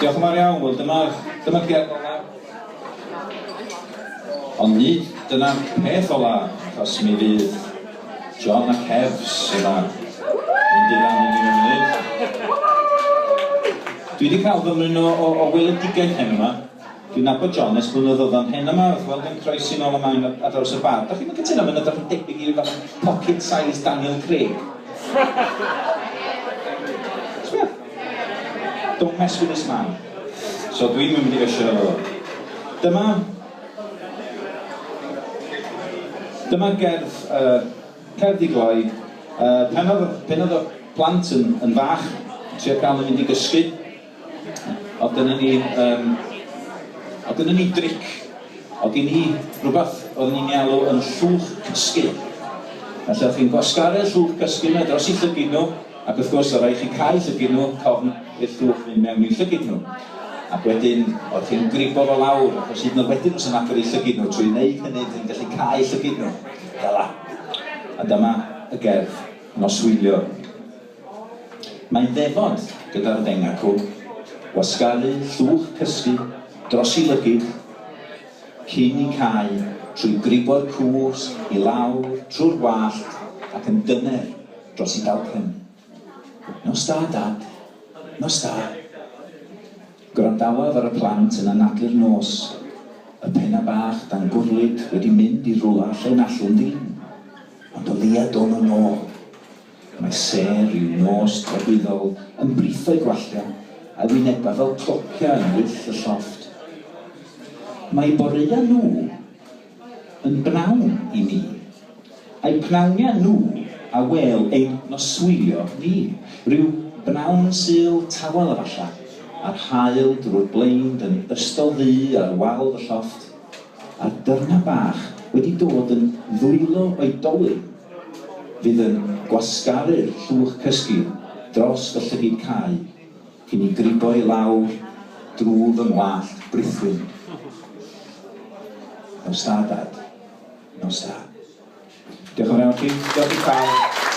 Diolch yn fawr iawn, wel dyma'r gerdd ola. Ond nid dyna'r peth ola, achos mi fydd John a Kevs yma yn dylan yn un munud. Dwi wedi cael fy mryn o weledigaeth hen yma. Dwi'n nabod John nes blynyddoedd o'n hen yma, wrth weld yn croesi nôl yma'n ar draws y bar. Da chi'n mynd cytuno mynd ydych chi'n debyg i'r fath pocket-sized Daniel Craig? Don't mess with this man. So dwi'n mynd i fesio efo. Dyma gerdd i gloi. Pen oedd y plant yn fach, trio cael yn mynd i gysgu. Oedd dyna ni dric. Oedd gen i rhywbeth oedd ni'n alw yn llwch cysgu. Felly chi'n gwasgaru'r llwch cysgu yma dros i llygyd nhw, ac wrth gwrs oedd rhaid chi cael llygyd nhw, cofn i'r llwch mynd mewn i llygyd nhw. Ac wedyn, oedd chi'n gribo fo lawr, achos hyd yn oed wedyn os yn agor i llygyd nhw, trwy wneud hynny, chi'n gallu cael llygyd nhw. Dela. A dyma y gerdd noswylio. Mae'n ddefod gyda'r ddengacw, wasgaru llwch cysgu dros i lygyd, cyn i cael trwy gribo'r cws i lawr trwy'r wallt ac yn dyner dros i dalpen. Nos da, dad. Nos da. Gwrandawodd ar y plant yn anadlu'r nos. Y penna bach dan gwrlid wedi mynd i rwla lle'n allwn ddyn. Ond o leia don yn ôl. Mae ser i'w nos dragwyddol yn britho'i gwallio a wyneba fel clocia yn wyll y llofft. Mae boreia nhw yn bnawn i ni. A'i pnawnia nhw a wel ein noswylio ni. Rhyw bnawn syl tawel efalla, a'r hael drwy'r bleind yn ystol ddu ar wal y llofft, a'r dyrna bach wedi dod yn ddwylo oedolyn, fydd yn gwasgaru'r llwch cysgu dros y llygyd cae, cyn i gribo i lawr drwy fy ngwallt brithwyn. Nos da, dad. Nos da. Diolch yn fawr chi. Diolch i pawb.